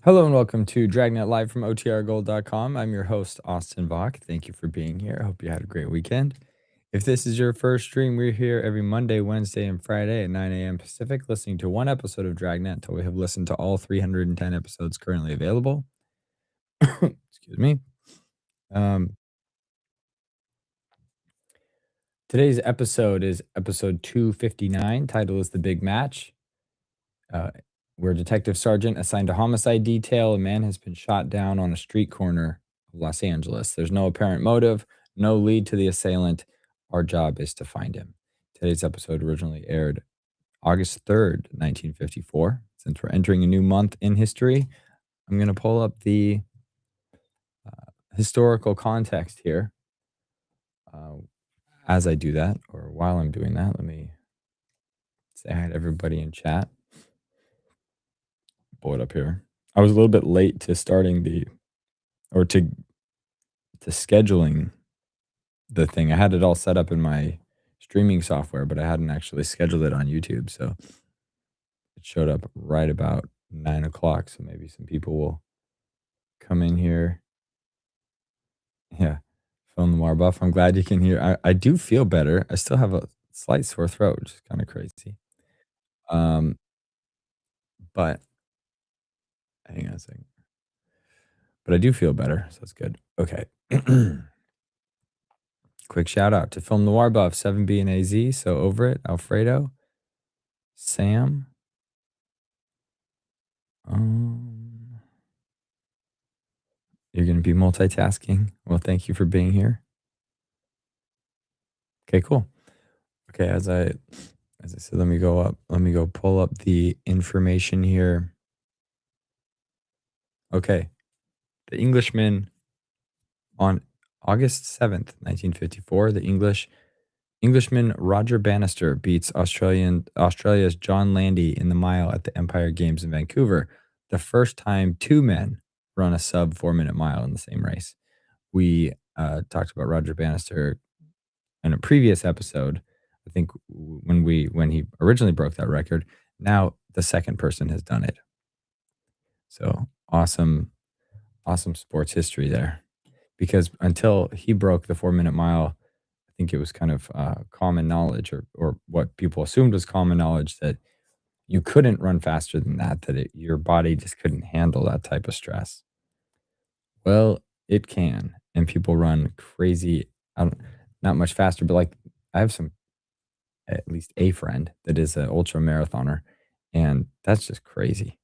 Hello and welcome to Dragnet live from OTRGold.com. I'm your host, Austin Bach. Thank you for being here. I hope you had a great weekend. If this is your first stream, we're here every Monday, Wednesday, and Friday at 9 a.m. Pacific, listening to one episode of Dragnet until we have listened to all 310 episodes currently available. Excuse me. Um, Today's episode is episode 259. Title is The Big Match. Uh, we're a detective sergeant assigned to homicide detail. A man has been shot down on a street corner of Los Angeles. There's no apparent motive, no lead to the assailant. Our job is to find him. Today's episode originally aired August 3rd, 1954. Since we're entering a new month in history, I'm going to pull up the historical context here. As I do that, or while I'm doing that, let me say hi to everybody in chat. Pull it up here. I was a little bit late to starting to scheduling the thing. I had it all set up in my streaming software, but I hadn't actually scheduled it on YouTube. So it showed up right about 9 o'clock. So maybe some people will come in here. Yeah. Film Noir Buff. I'm glad you can hear. I do feel better. I still have a slight sore throat, which is kind of crazy. But hang on a second. But I do feel better. So that's good. Okay. Quick shout out to Film Noir Buff, 7B and AZ. So over it, Alfredo, Sam. You're going to be multitasking. Well, thank you for being here. Okay, cool. Okay, as I said, let me go pull up the information here. Okay. The Englishman on August 7th, 1954, the Englishman Roger Bannister beats Australia's John Landy in the mile at the Empire Games in Vancouver, the first time two men run a sub 4-minute mile in the same race. We talked about Roger Bannister in a previous episode. I think when he originally broke that record. Now the second person has done it. So awesome sports history there. Because until he broke the 4-minute mile, I think it was kind of common knowledge, or what people assumed was common knowledge, that you couldn't run faster than that, your body just couldn't handle that type of stress. Well, it can, and people run crazy, not much faster, but like I have at least a friend that is an ultra marathoner, and that's just crazy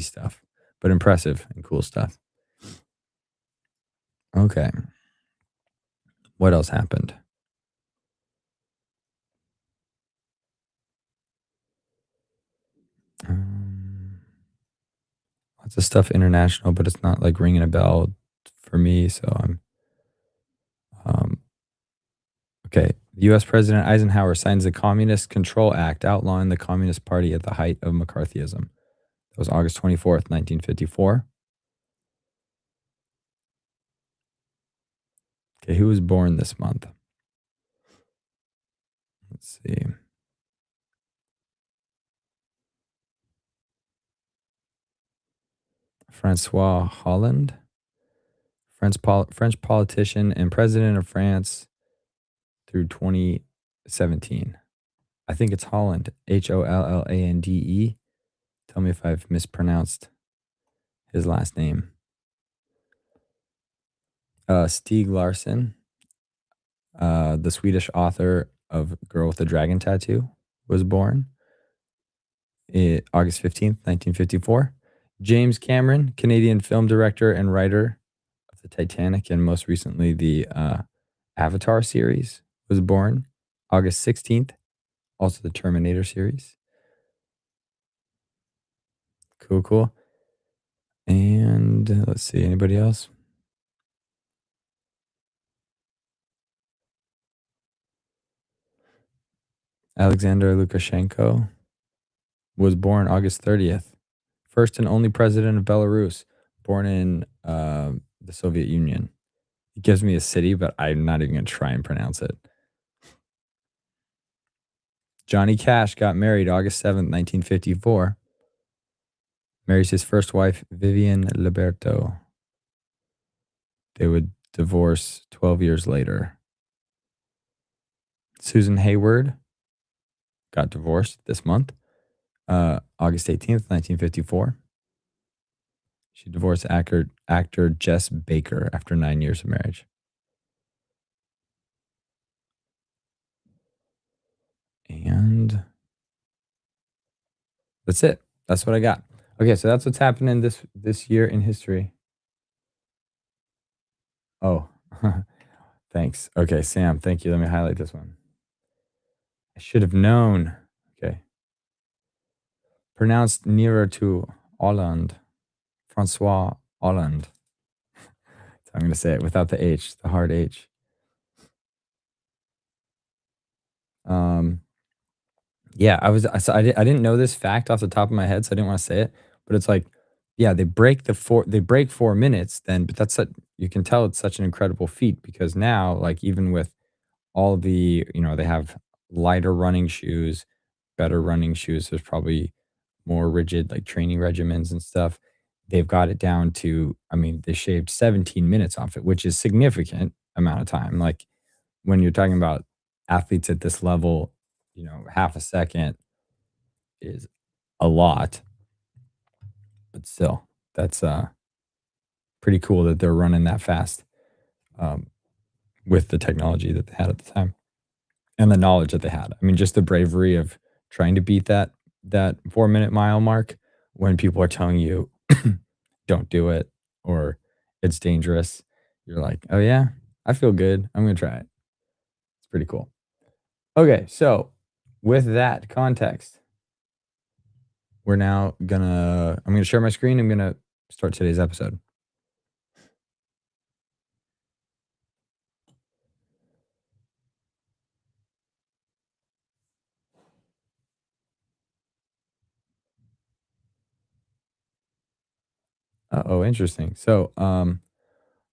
stuff, but impressive and cool stuff. Okay. What else happened? Lots of stuff international, but it's not like ringing a bell for me. So I'm okay. U.S. President Eisenhower signs the Communist Control Act outlawing the Communist Party at the height of McCarthyism. That was August 24th, 1954. Okay, who was born this month? Let's see. Francois Hollande, French politician and president of France through 2017. I think it's Holland, Hollande. Tell me if I've mispronounced his last name. Stieg Larsson, the Swedish author of Girl with the Dragon Tattoo, was born August 15th, 1954. James Cameron, Canadian film director and writer of the Titanic and most recently the Avatar series, was born August 16th. Also the Terminator series. Cool. And let's see, anybody else? Alexander Lukashenko was born August 30th. First and only president of Belarus, born in the Soviet Union. It gives me a city, but I'm not even going to try and pronounce it. Johnny Cash got married August 7th, 1954. Marries his first wife, Vivian Liberto. They would divorce 12 years later. Susan Hayward got divorced this month, August 18th, 1954. She divorced actor Jess Baker after 9 years of marriage. And that's it. That's what I got. Okay, so that's what's happening this year in history. Oh, thanks. Okay, Sam, thank you. Let me highlight this one. I should have known. Okay. Pronounced nearer to Hollande. Francois Hollande. So I'm going to say it without the H, the hard H. Yeah, I didn't know this fact off the top of my head, so I didn't want to say it, but it's like, yeah, they break 4 minutes then, but you can tell it's such an incredible feat because now, like, even with all the, they have lighter running shoes, better running shoes. There's probably more rigid, like, training regimens and stuff. They've got it down to, I mean, they shaved 17 minutes off it, which is significant amount of time. Like, when you're talking about athletes at this level, half a second is a lot, but still, that's pretty cool that they're running that fast um, with the technology that they had at the time and the knowledge that they had. I mean, just the bravery of trying to beat that 4 minute mile mark when people are telling you don't do it or it's dangerous. You're like, oh yeah, I feel good. I'm gonna try it. It's pretty cool. Okay, so with that context, I'm gonna share my screen. I'm gonna start today's episode. Oh, interesting. So,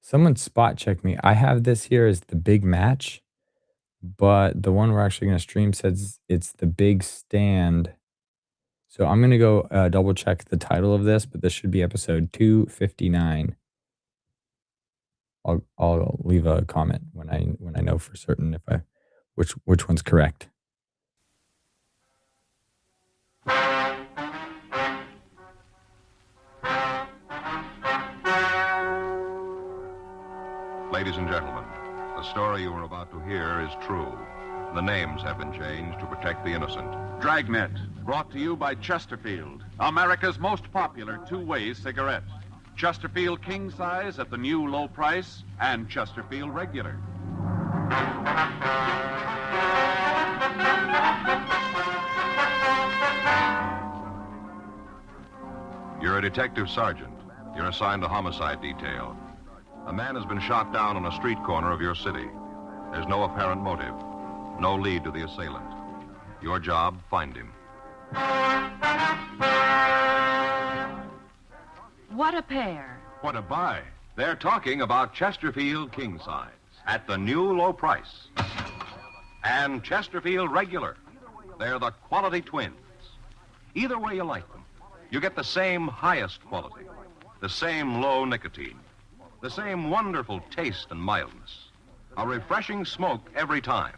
someone spot checked me. I have this here as the big match, but the one we're actually gonna stream says it's the big stand. So I'm gonna go double check the title of this, but this should be episode 259. I'll leave a comment when I know for certain which one's correct. Ladies and gentlemen, the story you are about to hear is true. The names have been changed to protect the innocent. Dragnet, brought to you by Chesterfield, America's most popular two-way cigarette. Chesterfield King Size at the new low price, and Chesterfield Regular. You're a detective sergeant. You're assigned to homicide detail. A man has been shot down on a street corner of your city. There's no apparent motive, no lead to the assailant. Your job, find him. What a pair. What a buy. They're talking about Chesterfield King Size at the new low price. And Chesterfield Regular. They're the quality twins. Either way you like them, you get the same highest quality, the same low nicotine, the same wonderful taste and mildness, a refreshing smoke every time.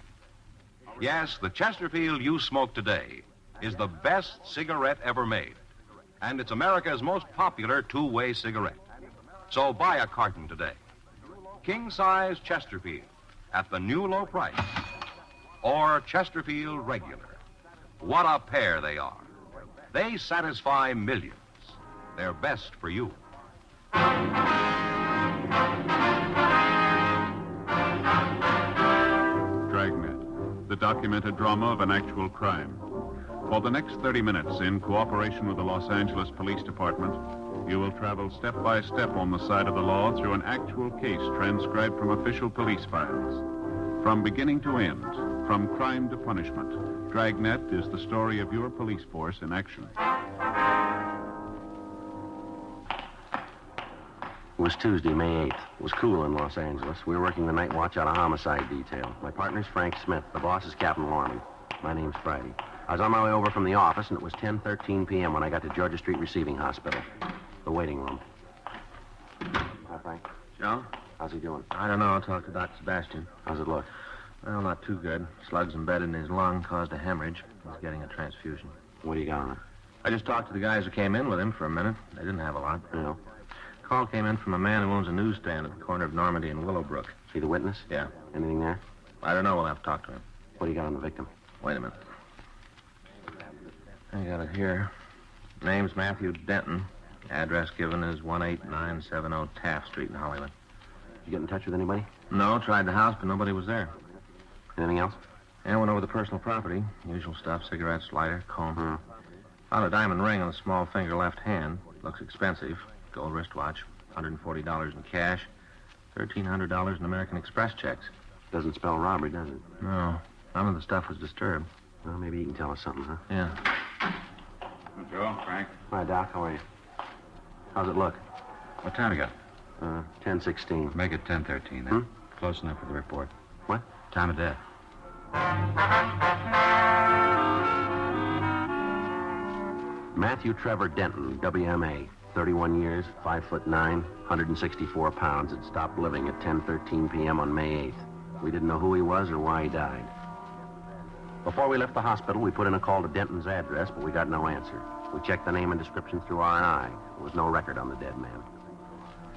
Yes, the Chesterfield you smoke today is the best cigarette ever made. And it's America's most popular two-way cigarette. So buy a carton today. King-size Chesterfield at the new low price. Or Chesterfield Regular. What a pair they are. They satisfy millions. They're best for you. Dragnet, the documented drama of an actual crime. For the next 30 minutes, in cooperation with the Los Angeles Police Department, you will travel step by step on the side of the law through an actual case transcribed from official police files. From beginning to end, from crime to punishment, Dragnet is the story of your police force in action. It was Tuesday, May 8th. It was cool in Los Angeles. We were working the night watch out of homicide detail. My partner's Frank Smith. The boss is Captain Lorman. My name's Friday. I was on my way over from the office, and it was 10:13 p.m. when I got to Georgia Street Receiving Hospital. The waiting room. Hi, Frank. Joe? How's he doing? I don't know. I'll talk to Dr. Sebastian. How's it look? Well, not too good. Slugs embedded in his lung caused a hemorrhage. He's getting a transfusion. What do you got on it? I just talked to the guys who came in with him for a minute. They didn't have a lot. No. Call came in from a man who owns a newsstand at the corner of Normandy and Willowbrook. See the witness? Yeah. Anything there? I don't know. We'll have to talk to him. What do you got on the victim? Wait a minute. I got it here. Name's Matthew Denton. Address given is 18970 Taft Street in Hollywood. Did you get in touch with anybody? No, tried the house, but nobody was there. Anything else? And went over the personal property. Usual stuff, cigarettes, lighter, comb. Found a diamond ring on the small finger left hand. Looks expensive. Gold wristwatch. $140 in cash. $1,300 in American Express checks. Doesn't spell robbery, does it? No, none of the stuff was disturbed. Well, maybe you can tell us something, huh? Yeah. Joe, Frank. Hi, Doc. How are you? How's it look? What time you got? 10:16. Make it 10:13 then. Close enough for the report. What? Time of death. Matthew Trevor Denton, WMA, 31 years, 5'9", 164 pounds, had stopped living at 10:13 p.m. on May 8th. We didn't know who he was or why he died. Before we left the hospital, we put in a call to Denton's address, but we got no answer. We checked the name and description through R&I. There was no record on the dead man.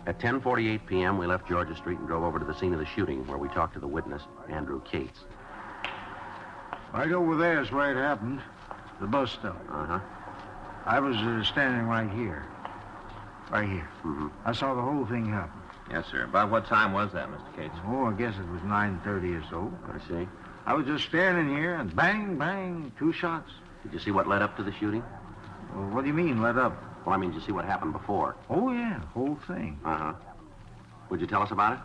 At 10:48 p.m., we left Georgia Street and drove over to the scene of the shooting, where we talked to the witness, Andrew Cates. Right over there is where it happened. The bus stop. Uh-huh. I was standing right here. Right here. Mm-hmm. I saw the whole thing happen. Yes, sir. About what time was that, Mr. Cates? Oh, I guess it was 9:30 or so. I see. I was just standing here, and bang, bang, 2 shots. Did you see what led up to the shooting? Well, what do you mean, let up? Well, I mean, did you see what happened before? Oh, yeah, whole thing. Uh-huh. Would you tell us about it?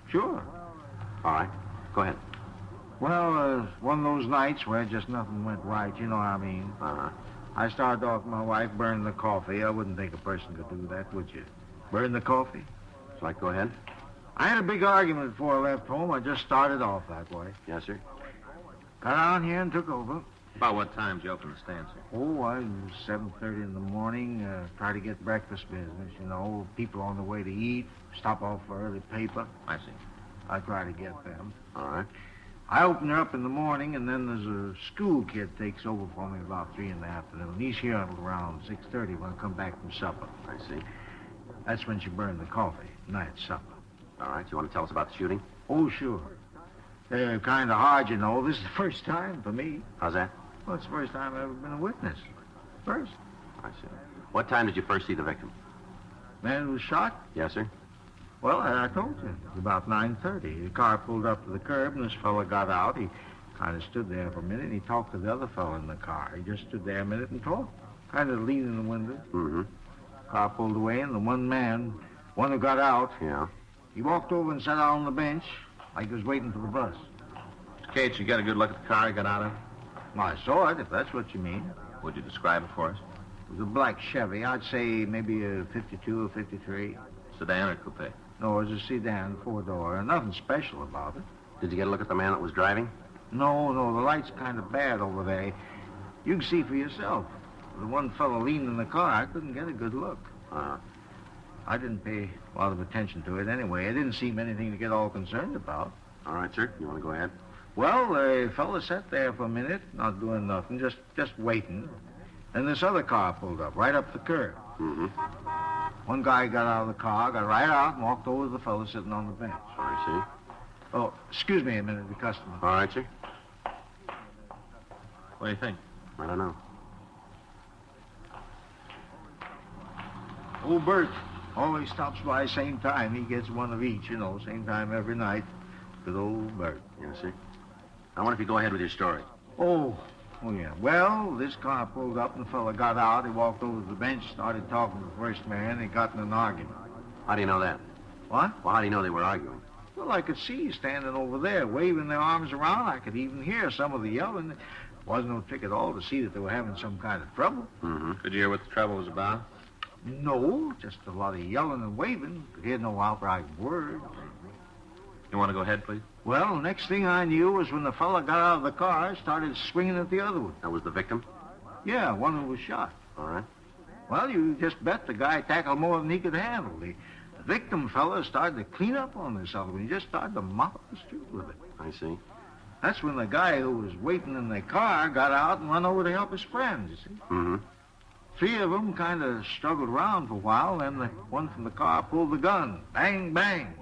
Sure. All right. Go ahead. Well, one of those nights where just nothing went right, you know what I mean. Uh-huh. I started off with my wife burning the coffee. I wouldn't think a person could do that, would you? Burn the coffee? So I go ahead? I had a big argument before I left home. I just started off that way. Yes, sir. Got on here and took over. About what time did you open the stand, sir? Oh, I was 7:30 in the morning. Try to get breakfast business. You know, people on the way to eat. Stop off for early paper. I see. I try to get them. All right. I open her up in the morning, and then there's a school kid takes over for me about 3 in the afternoon. He's here until around 6:30 when I come back from supper. I see. That's when she burned the coffee. Night supper. All right. You want to tell us about the shooting? Oh, sure. They're kind of hard, you know. This is the first time for me. How's that? Well, it's the first time I've ever been a witness. First. I see. What time did you first see the victim? Man was shot. Yes, sir. Well, I told you. It was about 9:30. The car pulled up to the curb, and this fella got out. He kind of stood there for a minute, and he talked to the other fella in the car. He just stood there a minute and talked, kind of leaning the window. Mm-hmm. Car pulled away, and the one who got out, Yeah. he walked over and sat down on the bench like he was waiting for the bus. Mr. Cates, you got a good look at the car he got out of? Well, I saw it, if that's what you mean. Would you describe it for us? It was a black Chevy. I'd say maybe a 52 or 53. Sedan or coupe? No, it was a sedan, 4-door. Nothing special about it. Did you get a look at the man that was driving? No, the light's kind of bad over there. You can see for yourself. The one fellow leaning in the car, I couldn't get a good look. Uh-huh. I didn't pay a lot of attention to it anyway. It didn't seem anything to get all concerned about. All right, sir. You want to go ahead? Well, the fella sat there for a minute, not doing nothing, just waiting. And this other car pulled up, right up the curb. Mm-hmm. One guy got out of the car, got right out, and walked over to the fella sitting on the bench. I see. Oh, excuse me a minute, the customer. All right, sir. What do you think? I don't know. Old Bert always stops by same time. He gets one of each, you know, same time every night. Good old Bert. Yes, sir. I wonder if you go ahead with your story. Oh, yeah. Well, this car pulled up and the fella got out. He walked over to the bench, started talking to the first man. They got in an argument. How do you know that? What? Well, how do you know they were arguing? Well, I could see standing over there, waving their arms around. I could even hear some of the yelling. It wasn't no trick at all to see that they were having some kind of trouble. Mm-hmm. Could you hear what the trouble was about? No, just a lot of yelling and waving. Could hear no outright word. You want to go ahead, please? Well, next thing I knew was when the fella got out of the car, started swinging at the other one. That was the victim? Yeah, one who was shot. All right. Well, you just bet the guy tackled more than he could handle. The victim fella started to clean up on this other one. He just started to mop up the street with it. I see. That's when the guy who was waiting in the car got out and run over to help his friends, you see. Mm-hmm. Three of them kind of struggled around for a while, then the one from the car pulled the gun. Bang, bang.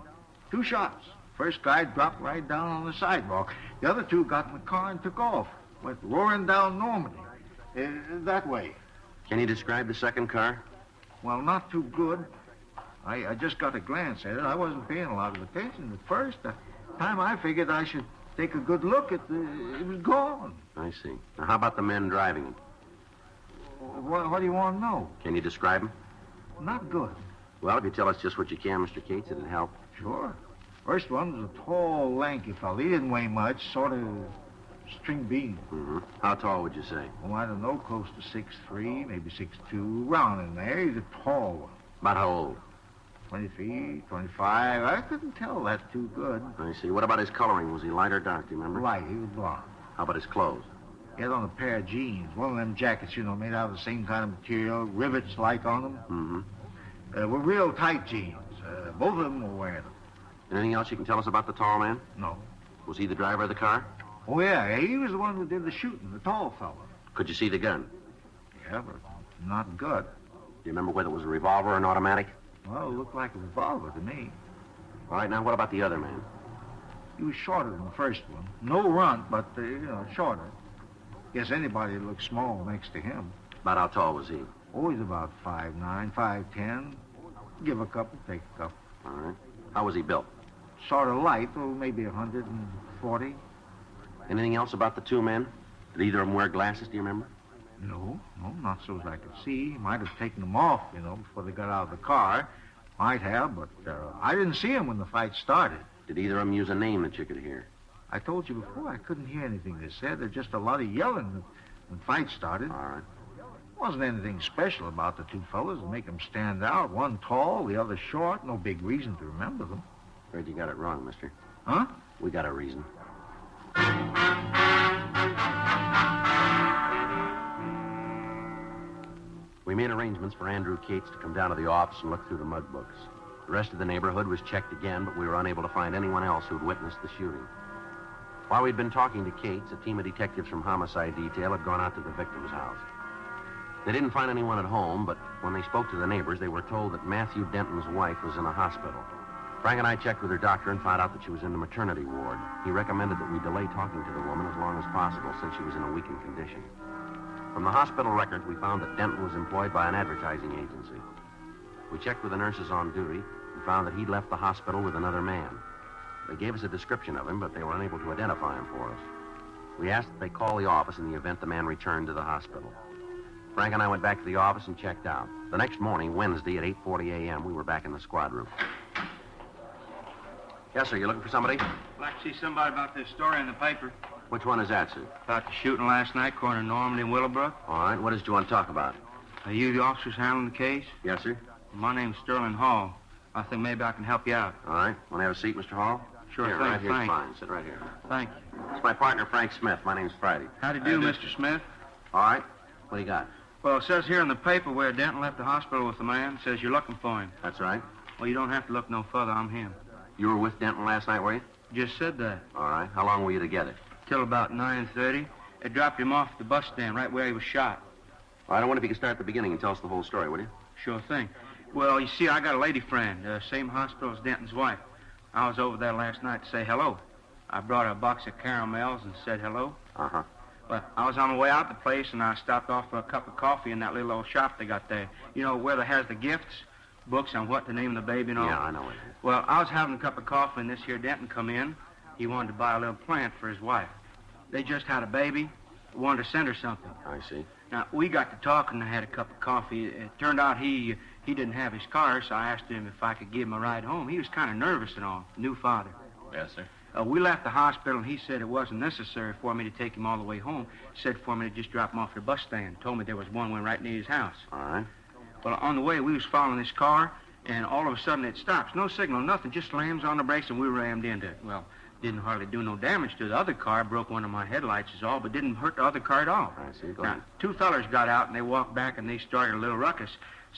2 shots. First guy dropped right down on the sidewalk. The other 2 got in the car and took off. Went roaring down Normandy. That way. Can you describe the second car? Well, not too good. I just got a glance at it. I wasn't paying a lot of attention at first. The time I figured I should take a good look at it was gone. I see. Now, how about the men driving it? What do you want to know? Can you describe them? Not good. Well, if you tell us just what you can, Mr. Cates, it'd help. Sure. First one was a tall, lanky fellow. He didn't weigh much, sort of string bean. Mm-hmm. How tall would you say? Oh, I don't know, close to 6'3", maybe 6'2", round in there. He's a tall one. About how old? 23, 25. I couldn't tell that too good. I see. What about his coloring? Was he light or dark, do you remember? Light, he was blonde. How about his clothes? He had on a pair of jeans, one of them jackets, made out of the same kind of material, rivets like on them. Mm-hmm. Were real tight jeans. Both of them were wearing them. Anything else you can tell us about the tall man? No. Was he the driver of the car? Oh, yeah, he was the one who did the shooting, the tall fellow. Could you see the gun? Yeah, but not good. Do you remember whether it was a revolver or an automatic? Well, it looked like a revolver to me. All right, now what about the other man? He was shorter than the first one. No runt, but, shorter. Guess anybody would look small next to him. About how tall was he? Always about 5'9", 5'10". Give a couple, take a couple. All right. How was he built? Sort of light, maybe 140. Anything else about the 2 men? Did either of them wear glasses, do you remember? No, not so as I could see. Might have taken them off, before they got out of the car. Might have, but I didn't see them when the fight started. Did either of them use a name that you could hear? I told you before I couldn't hear anything they said. There's just a lot of yelling when the fight started. All right. Wasn't anything special about the 2 fellas to make them stand out. One tall, the other short. No big reason to remember them. Afraid you got it wrong, mister. Huh? We got a reason. We made arrangements for Andrew Cates to come down to the office and look through the mug books. The rest of the neighborhood was checked again, but we were unable to find anyone else who'd witnessed the shooting. While we'd been talking to Cates, a team of detectives from Homicide Detail had gone out to the victim's house. They didn't find anyone at home, but when they spoke to the neighbors, they were told that Matthew Denton's wife was in a hospital. Frank and I checked with her doctor and found out that she was in the maternity ward. He recommended that we delay talking to the woman as long as possible since she was in a weakened condition. From the hospital records, we found that Denton was employed by an advertising agency. We checked with the nurses on duty and found that he'd left the hospital with another man. They gave us a description of him, but they were unable to identify him for us. We asked that they call the office in the event the man returned to the hospital. Frank and I went back to the office and checked out. The next morning, Wednesday, at 8:40 a.m., we were back in the squad room. Yes, sir. You looking for somebody? I'd like to see somebody about this story in the paper. Which one is that, sir? About the shooting last night, corner Normandy and Willowbrook. All right. What is it you want to talk about? Are you the officers handling the case? Yes, sir. My name's Sterling Hall. I think maybe I can help you out. All right. Want to have a seat, Mr. Hall? Sure here, thing, right here's Frank. fine. Sit right here. Thank you. It's my partner, Frank Smith. My name's Friday. How do you do, Mr. Smith? All right. What do you got? Well, it says here in the paper where Denton left the hospital with the man. It says you're looking for him. That's right. Well, you don't have to look no further. I'm him. You were with Denton last night, were you? Just said that. All right. How long were you together? Till about 9:30. They dropped him off at the bus stand right where he was shot. All right. I wonder if you could start at the beginning and tell us the whole story, will you? Sure thing. Well, you see, I got a lady friend, same hospital as Denton's wife. I was over there last night to say hello. I brought her a box of caramels and said hello. Uh-huh. Well, I was on my way out the place, and I stopped off for a cup of coffee in that little old shop they got there. You know, where they has the gifts, books on what to name the baby and all. Yeah, I know it. Well, I was having a cup of coffee, and this here Denton come in. He wanted to buy a little plant for his wife. They just had a baby, wanted to send her something. I see. Now, we got to talking, and I had a cup of coffee. It turned out he didn't have his car, so I asked him if I could give him a ride home. He was kind of nervous and all, new father. Yes, sir. We left the hospital, and he said it wasn't necessary for me to take him all the way home. Said for me to just drop him off at the bus stand. Told me there was one right near his house. All right. Well, on the way, we was following this car, and all of a sudden it stops. No signal, nothing, just slams on the brakes, and we rammed into it. Well, didn't hardly do no damage to the other car. Broke one of my headlights is all, but didn't hurt the other car at all. I see. Go Now, ahead. two fellers got out, and they walked back, and they started a little ruckus.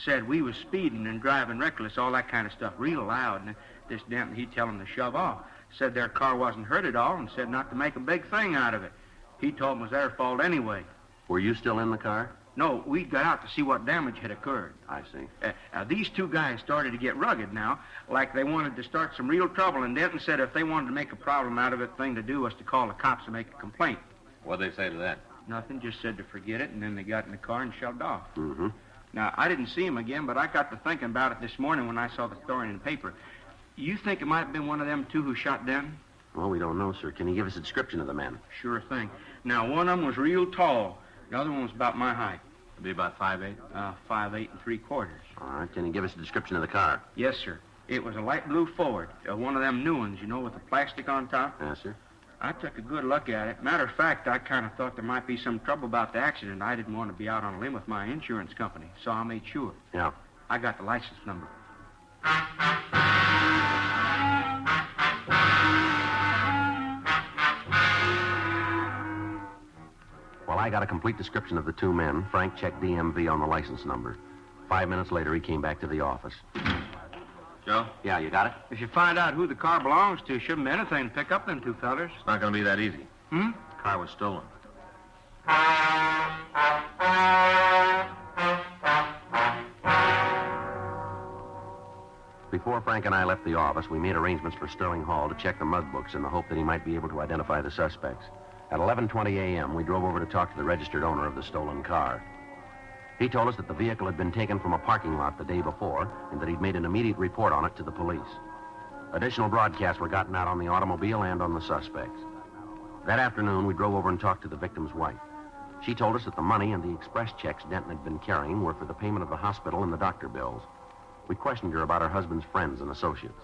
Said we was speeding and driving reckless, all that kind of stuff, real loud. And this Denton, he tell them to shove off. Said their car wasn't hurt at all, and said not to make a big thing out of it. He told them it was their fault anyway. Were you still in the car? No, we got out to see what damage had occurred. I see. These two guys started to get rugged now, like they wanted to start some real trouble, and Denton said if they wanted to make a problem out of it, the thing to do was to call the cops and make a complaint. What'd they say to that? Nothing, just said to forget it, and then they got in the car and shoved off. Mm-hmm. Now, I didn't see him again, but I got to thinking about it this morning when I saw the story in the paper. You think it might have been one of them two who shot Denton? Well, we don't know, sir. Can you give us a description of the men? Sure thing. Now, one of them was real tall. The other one was about my height. It'd be about 5'8". 5'8" and 3/4. All right. Can you give us a description of the car? Yes, sir. It was a light blue Ford, one of them new ones, you know, with the plastic on top. Yes, sir. I took a good look at it. Matter of fact, I kind of thought there might be some trouble about the accident. I didn't want to be out on a limb with my insurance company, so I made sure. Yeah. I got the license number. Well, I got a complete description of the two men. Frank checked DMV on the license number. 5 minutes later, he came back to the office. Joe? Yeah, you got it? If you find out who the car belongs to, shouldn't be anything to pick up them two fellers. It's not going to be that easy. Hmm? The car was stolen. Before Frank and I left the office, we made arrangements for Sterling Hall to check the mug books in the hope that he might be able to identify the suspects. At 11:20 a.m., we drove over to talk to the registered owner of the stolen car. He told us that the vehicle had been taken from a parking lot the day before and that he'd made an immediate report on it to the police. Additional broadcasts were gotten out on the automobile and on the suspects. That afternoon, we drove over and talked to the victim's wife. She told us that the money and the express checks Denton had been carrying were for the payment of the hospital and the doctor bills. We questioned her about her husband's friends and associates.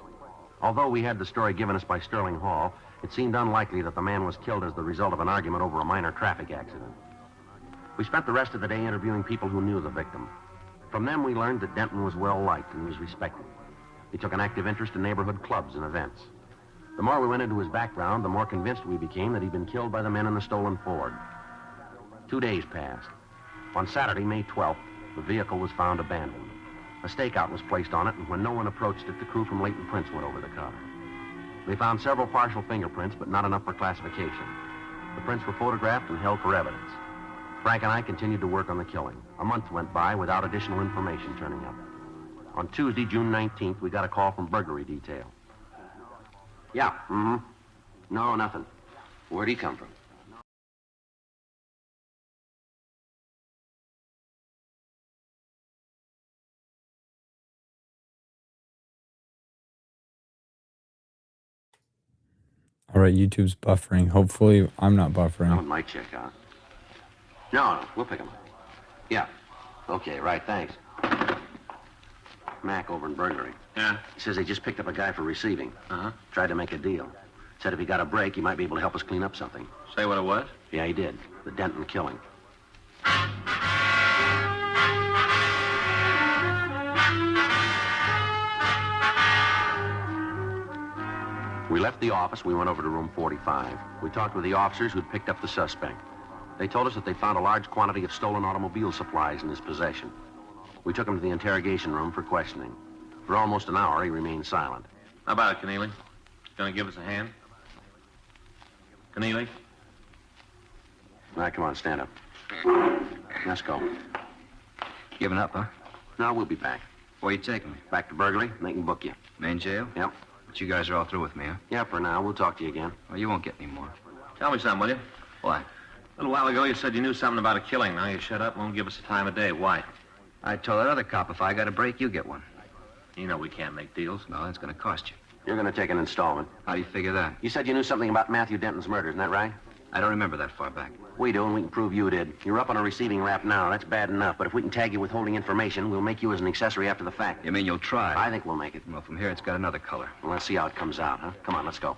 Although we had the story given us by Sterling Hall, it seemed unlikely that the man was killed as the result of an argument over a minor traffic accident. We spent the rest of the day interviewing people who knew the victim. From them, we learned that Denton was well-liked and was respected. He took an active interest in neighborhood clubs and events. The more we went into his background, the more convinced we became that he'd been killed by the men in the stolen Ford. 2 days passed. On Saturday, May 12th, the vehicle was found abandoned. A stakeout was placed on it, and when no one approached it, the crew from Leighton Prince went over the car. They found several partial fingerprints, but not enough for classification. The prints were photographed and held for evidence. Frank and I continued to work on the killing. A month went by without additional information turning up. On Tuesday, June 19th, we got a call from burglary detail. Yeah, No, nothing. Where'd he come from? All right, YouTube's buffering. Hopefully, I'm not buffering. Oh, might check out. No, we'll pick him up. Yeah. Okay, right, thanks. Mac over in burglary. Yeah? He says they just picked up a guy for receiving. Uh-huh. Tried to make a deal. Said if he got a break, he might be able to help us clean up something. Say what it was? Yeah, he did. The Denton killing. We left the office. We went over to room 45. We talked with the officers who'd picked up the suspect. They told us that they found a large quantity of stolen automobile supplies in his possession. We took him to the interrogation room for questioning. For almost an hour, he remained silent. How about it, Keneally? Gonna give us a hand? Keneally? All right, come on, stand up. Let's go. Giving up, huh? No, we'll be back. Where you taking me? Back to burglary, and they can book you. Main jail? Yep. But you guys are all through with me, huh? Yeah, for now. We'll talk to you again. Well, you won't get any more. Tell me something, will you? What? A little while ago, you said you knew something about a killing. Now you shut up and won't give us the time of day. Why? I told that other cop if I got a break, you get one. You know we can't make deals. No, that's going to cost you. You're going to take an installment. How do you figure that? You said you knew something about Matthew Denton's murder, isn't that right? I don't remember that far back. We do, and we can prove you did. You're up on a receiving rap now. That's bad enough. But if we can tag you with holding information, we'll make you as an accessory after the fact. You mean you'll try? I think we'll make it. Well, from here, it's got another color. Well, let's see how it comes out, huh? Come on, let's go.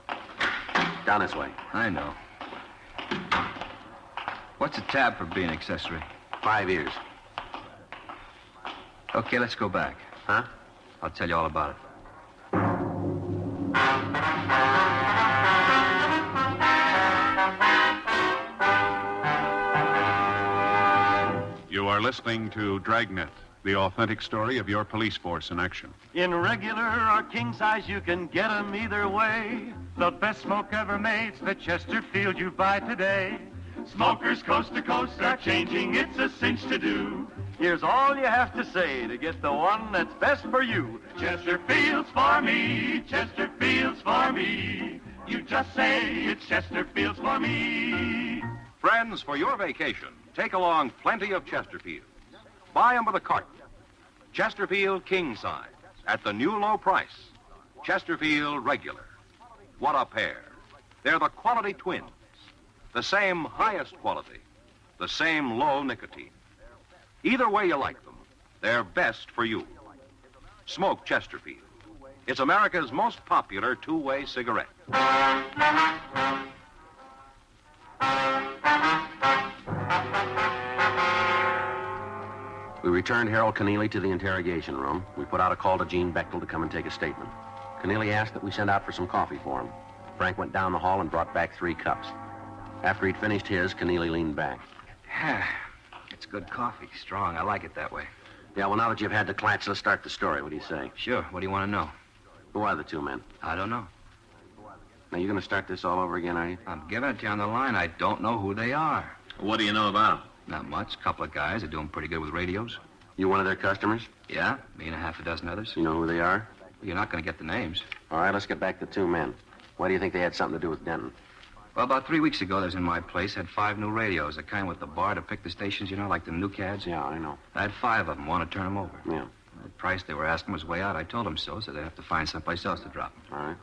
Down this way. I know. What's a tab for being accessory? 5 years. Okay, let's go back. Huh? I'll tell you all about it. You are listening to Dragnet, the authentic story of your police force in action. In regular or king size, you can get 'em either way. The best smoke ever made's the Chesterfield you buy today. Smokers coast to coast are changing, it's a cinch to do. Here's all you have to say to get the one that's best for you. Chesterfield's for me, Chesterfield's for me. You just say it's Chesterfield's for me. Friends, for your vacation, take along plenty of Chesterfields. Buy them by the carton. Chesterfield king size at the new low price. Chesterfield regular. What a pair. They're the quality twins. The same highest quality. The same low nicotine. Either way you like them, they're best for you. Smoke Chesterfield. It's America's most popular two-way cigarette. We returned Harold Keneally to the interrogation room. We put out a call to Gene Bechtel to come and take a statement. Keneally asked that we send out for some coffee for him. Frank went down the hall and brought back 3 cups. After he'd finished his, Keneally leaned back. It's good coffee. Strong. I like it that way. Yeah, well, now that you've had the clatch, let's start the story. What do you say? Sure. What do you want to know? Who are the 2 men? I don't know. Now, you're going to start this all over again, are you? I'm giving it to you on the line. I don't know who they are. What do you know about them? Not much. A couple of guys are doing pretty good with radios. You one of their customers? Yeah, me and a half a dozen others. You know who they are? You're not going to get the names. All right, let's get back to 2 men. Why do you think they had something to do with Denton? Well, about 3 weeks ago, they was in my place, had 5 new radios, the kind with the bar to pick the stations, you know, like the new cads. Yeah, I know. I had 5 of them, want to turn them over. Yeah. The price they were asking was way out. I told them so they'd have to find someplace else to drop them. All right.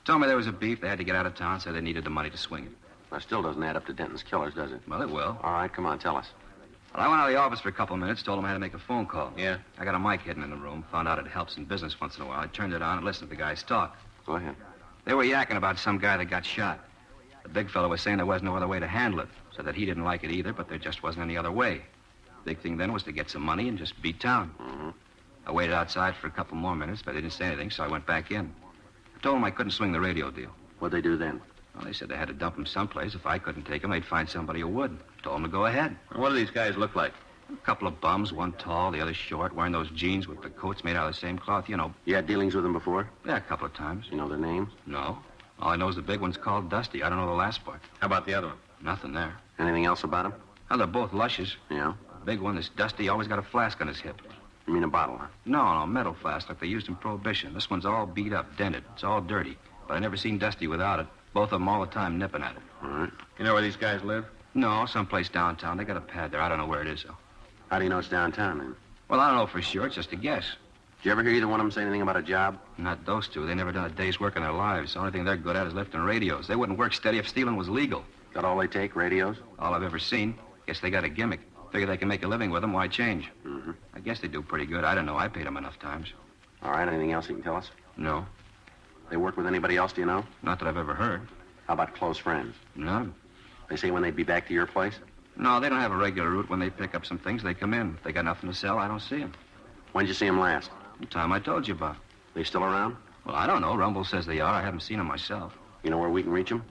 Told me there was a beef, they had to get out of town, so they needed the money to swing it. That still doesn't add up to Denton's killers, does it? Well, it will. All right, come on, tell us. Well, I went out of the office for a couple of minutes, told them I had to make a phone call. Yeah? I got a mic hidden in the room, found out it helps in business once in a while. I turned it on and listened to the guys talk. Go ahead. They were yakking about some guy that got shot. The big fellow was saying there was no other way to handle it. Said that he didn't like it either, but there just wasn't any other way. Big thing then was to get some money and just beat town. Mm-hmm. I waited outside for a couple more minutes, but they didn't say anything, so I went back in. I told them I couldn't swing the radio deal. What'd they do then? Well, they said they had to dump him someplace. If I couldn't take him, they'd find somebody who would. Told them to go ahead. What do these guys look like? A couple of bums, one tall, the other short, wearing those jeans with the coats made out of the same cloth, you know. You had dealings with them before? Yeah, a couple of times. You know their names? No. All I know is the big one's called Dusty. I don't know the last part. How about the other one? Nothing there. Anything else about them? Well, they're both lushes. Yeah? The big one, this Dusty, always got a flask on his hip. You mean a bottle, huh? No, metal flask like they used in Prohibition. This one's all beat up, dented. It's all dirty. But I never seen Dusty without it. Both of them all the time nipping at it. All right. You know where these guys live? No, someplace downtown. They got a pad there. I don't know where it is, though. How do you know it's downtown, then? Well, I don't know for sure. It's just a guess. Did you ever hear either one of them say anything about a job? Not those two. They never done a day's work in their lives. The only thing they're good at is lifting radios. They wouldn't work steady if stealing was legal. That all they take, radios? All I've ever seen. Guess they got a gimmick. Figure they can make a living with them. Why change? Mm-hmm. I guess they do pretty good. I don't know. I paid them enough times. All right, anything else you can tell us? No. They work with anybody else, do you know? Not that I've ever heard. How about close friends? None. They say when they'd be back to your place? No, they don't have a regular route. When they pick up some things, they come in. If they got nothing to sell, I don't see them. When'd you see them last? The time I told you about. They still around? Well, I don't know. Rumble says they are. I haven't seen them myself. You know where we can reach them?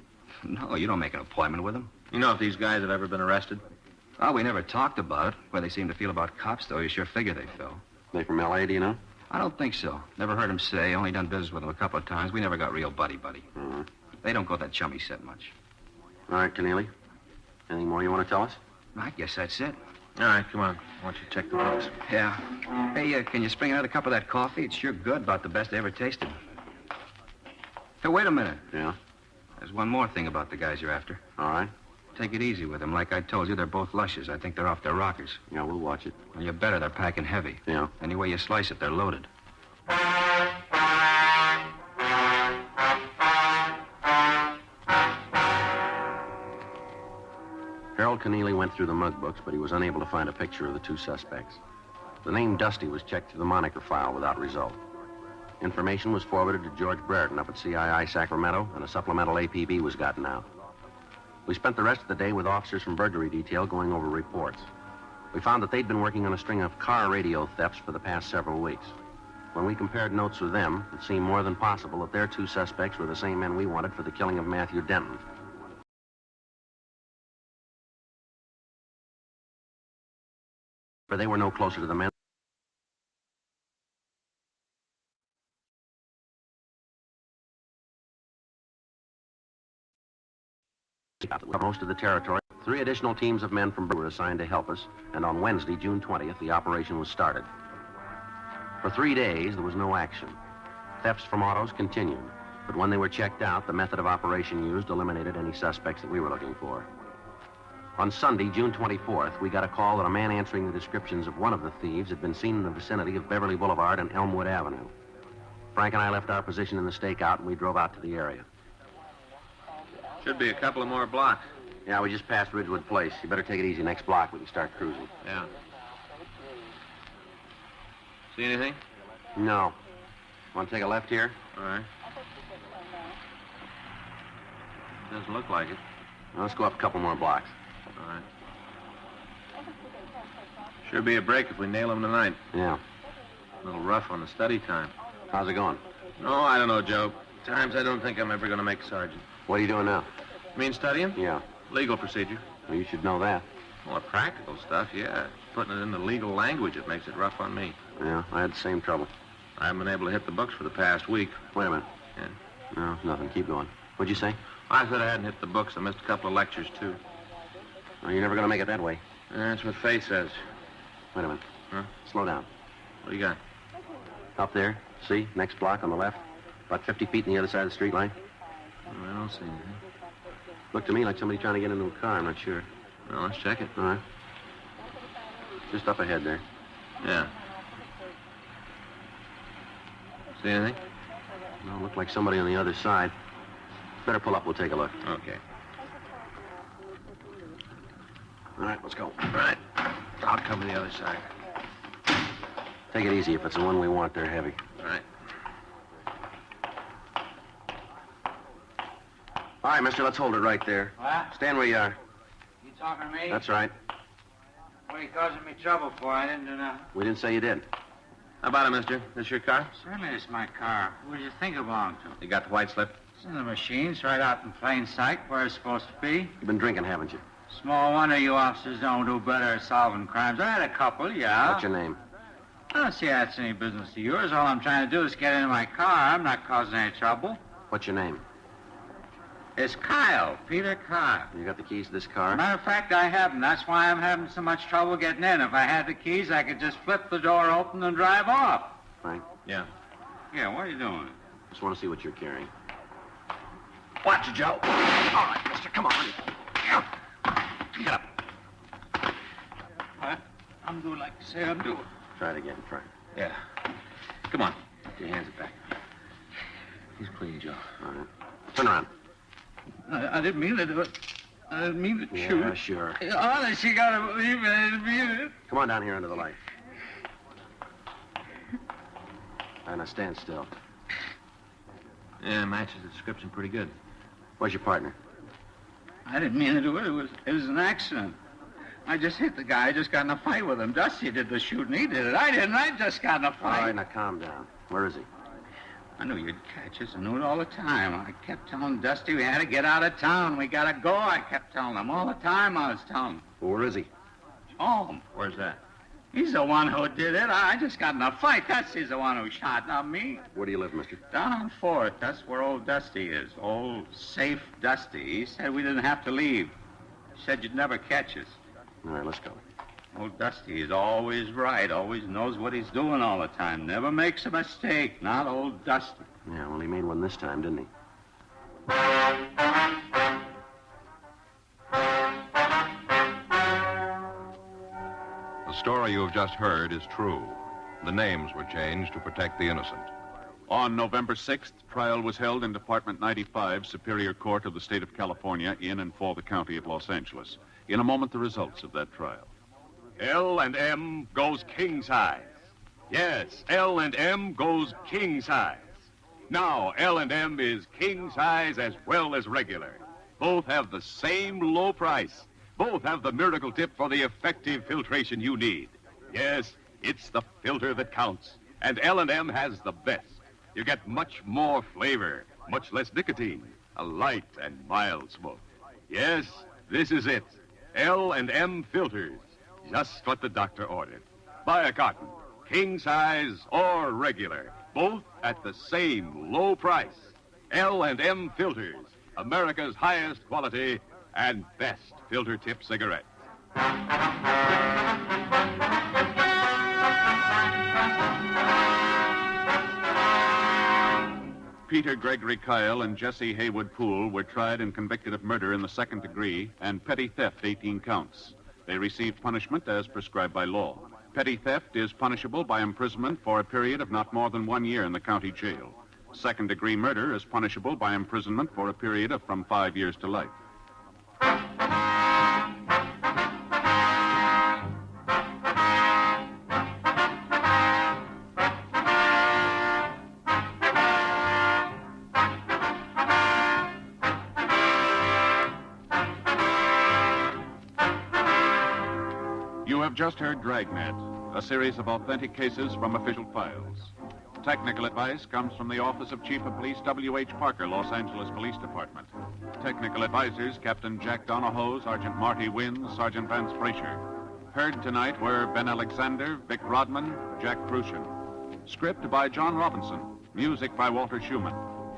No, you don't make an appointment with them. You know if these guys have ever been arrested? Oh, we never talked about it. Where they seem to feel about cops, though, you sure figure they feel. They from L.A., do you know? I don't think so. Never heard them say. Only done business with them a couple of times. We never got real buddy-buddy. Mm-hmm. They don't go that chummy set much. All right, Keneally. Anything more you want to tell us? I guess that's it. All right, come on. I want you to check the books. Yeah. Hey, can you spring another cup of that coffee? It's sure good. About the best I ever tasted. Hey, wait a minute. Yeah? There's one more thing about the guys you're after. All right. Take it easy with them. Like I told you, they're both lushes. I think they're off their rockers. Yeah, we'll watch it. Well, you better. They're packing heavy. Yeah. Any way you slice it, they're loaded. Harold Keneally went through the mug books, but he was unable to find a picture of the 2 suspects. The name Dusty was checked through the moniker file without result. Information was forwarded to George Brereton up at CII Sacramento, and a supplemental APB was gotten out. We spent the rest of the day with officers from burglary detail going over reports. We found that they'd been working on a string of car radio thefts for the past several weeks. When we compared notes with them, it seemed more than possible that their 2 suspects were the same men we wanted for the killing of Matthew Denton. But they were no closer to the men. Most of the territory. 3 additional teams of men from Brewer were assigned to help us, and on Wednesday, June 20th, the operation was started. For 3 days, there was no action. Thefts from autos continued, but when they were checked out, the method of operation used eliminated any suspects that we were looking for. On Sunday, June 24th, we got a call that a man answering the descriptions of one of the thieves had been seen in the vicinity of Beverly Boulevard and Elmwood Avenue. Frank and I left our position in the stakeout, and we drove out to the area. Should be a couple of more blocks. Yeah, we just passed Ridgewood Place. You better take it easy. Next block, we can start cruising. Yeah. See anything? No. Want to take a left here? All right. Doesn't look like it. Well, let's go up a couple more blocks. All right. Sure be a break if we nail him tonight. Yeah. A little rough on the study time. How's it going? No, I don't know, Joe. Times I don't think I'm ever going to make sergeant. What are you doing now? You mean studying? Yeah. Legal procedure. Well, you should know that. Well, practical stuff, yeah. Putting it into legal language, it makes it rough on me. Yeah, I had the same trouble. I haven't been able to hit the books for the past week. Wait a minute. Yeah. No, nothing. Keep going. What'd you say? I said I hadn't hit the books. I missed a couple of lectures, too. Well, you're never going to make it that way. That's what Faye says. Wait a minute. Huh? Slow down. What do you got? Up there. See? Next block on the left. About 50 feet on the other side of the street line. I don't see anything. Looked to me like somebody trying to get into a car. I'm not sure. Well, let's check it. All right. Just up ahead there. Yeah. See anything? No, looked like somebody on the other side. Better pull up. We'll take a look. Okay. All right, let's go. All right. I'll cover the other side. Take it easy. If it's the one we want, they're heavy. All right. All right, mister, let's hold it right there. What? Stand where you are. You talking to me? That's right. What are you causing me trouble for? I didn't do nothing. We didn't say you did. How about it, mister? This your car? Certainly it's my car. Who do you think it belonged to? You got the white slip? It's in the machine. It's right out in plain sight where it's supposed to be. You've been drinking, haven't you? Small wonder you officers don't do better at solving crimes. I had a couple, yeah. What's your name? I don't see that's any business of yours. All I'm trying to do is get into my car. I'm not causing any trouble. What's your name? It's Kyle, Peter Kyle. You got the keys to this car? Matter of fact, I haven't. That's why I'm having so much trouble getting in. If I had the keys, I could just flip the door open and drive off. Frank? Yeah. Yeah, what are you doing? Just want to see what you're carrying. Watch it, Joe. All right, mister, come on. Get up. What? I'm doing like you say I'm doing. Try it again, Frank. Yeah. Come on. Put your hands back. He's clean, Joe. All right. Turn around. I didn't mean to do it. I didn't mean to shoot. Yeah, sure. Honest, you gotta believe me. I didn't mean it. Come on down here under the light. Now stand still. Yeah, matches the description pretty good. Where's your partner? I didn't mean to do it. It was an accident. I just hit the guy. I just got in a fight with him. Dusty did the shooting. He did it. I didn't. I just got in a All fight. right, now calm down. Where is he? I knew you'd catch us. I knew it all the time. I kept telling Dusty we had to get out of town. We gotta go. I kept telling him all the time. I was telling him. Well, where is he? Home. Where's that? He's the one who did it. I just got in a fight. Dusty's the one who shot, not me. Where do you live, mister? Down on 4th. That's where old Dusty is. Old, safe Dusty. He said we didn't have to leave. He said you'd never catch us. All right, let's go. Old Dusty is always right. Always knows what he's doing all the time. Never makes a mistake. Not old Dusty. Yeah, well, he made one this time, didn't he? The story you have just heard is true. The names were changed to protect the innocent. On November 6th, trial was held in Department 95, Superior Court of the State of California, in and for the County of Los Angeles. In a moment, the results of that trial. L&M goes king size. Yes, L&M goes king size. Now, L&M is king size as well as regular. Both have the same low price. Both have the miracle tip for the effective filtration you need. Yes, it's the filter that counts. And L&M has the best. You get much more flavor, much less nicotine, a light and mild smoke. Yes, this is it. L&M filters. Just what the doctor ordered. Buy a carton, king size or regular, both at the same low price. L&M filters, America's highest quality and best filter tip cigarette. Peter Gregory Kyle and Jesse Haywood Poole were tried and convicted of murder in the second degree and petty theft, 18 counts. They received punishment as prescribed by law. Petty theft is punishable by imprisonment for a period of not more than 1 year in the county jail. Second degree murder is punishable by imprisonment for a period of from 5 years to life. You have just heard Dragnet, a series of authentic cases from official files. Technical advice comes from the Office of Chief of Police W.H. Parker, Los Angeles Police Department. Technical advisors, Captain Jack Donahoe, Sergeant Marty Wynn, Sergeant Vance Frazier. Heard tonight were Ben Alexander, Vic Rodman, Jack Crucian. Script by John Robinson. Music by Walter Schumann.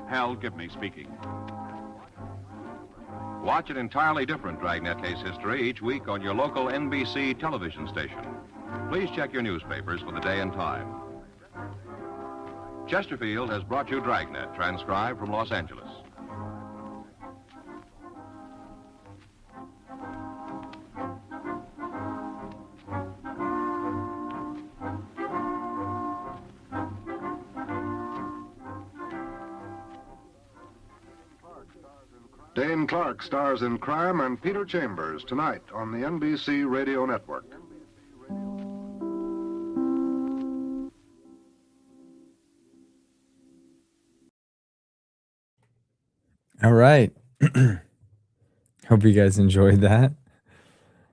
Hal Gibney speaking. Watch an entirely different Dragnet case history each week on your local NBC television station. Please check your newspapers for the day and time. Chesterfield has brought you Dragnet, transcribed from Los Angeles. Dane Clark stars in Crime and Peter Chambers tonight on the NBC Radio Network. All right. Hope you guys enjoyed that.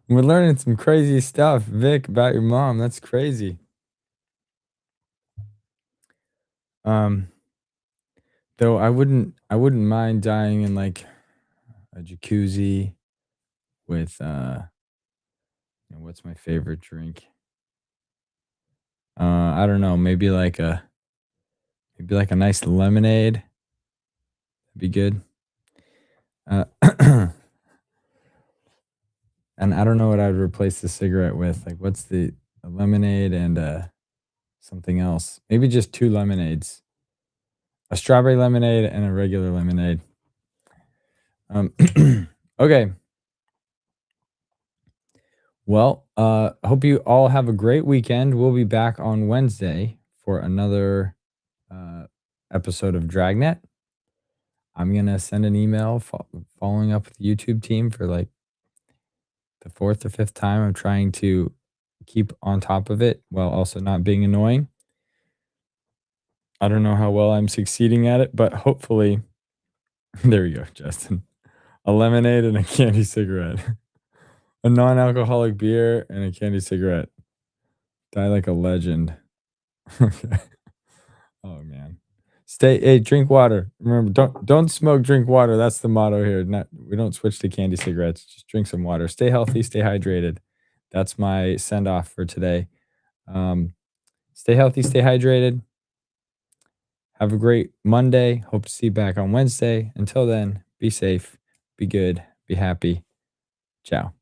We're learning some crazy stuff, Vic, about your mom. That's crazy. Though I wouldn't mind dying in like a jacuzzi with what's my favorite drink? I don't know, maybe like a nice lemonade. That'd be good. And I don't know what I'd replace the cigarette with. Like, what's a lemonade and something else? Maybe just 2 lemonades. A strawberry lemonade and a regular lemonade. Okay. Well, hope you all have a great weekend. We'll be back on Wednesday for another episode of Dragnet. I'm going to send an email following up with the YouTube team for like the 4th or 5th time. I'm trying to keep on top of it while also not being annoying. I don't know how well I'm succeeding at it, but hopefully, there we go, Justin. A lemonade and a candy cigarette. A non-alcoholic beer and a candy cigarette. Die like a legend. Okay. Oh man. Drink water. Remember, don't smoke, drink water. That's the motto here. We don't switch to candy cigarettes. Just drink some water. Stay healthy, stay hydrated. That's my send-off for today. Stay healthy, stay hydrated. Have a great Monday. Hope to see you back on Wednesday. Until then, be safe, be good, be happy. Ciao.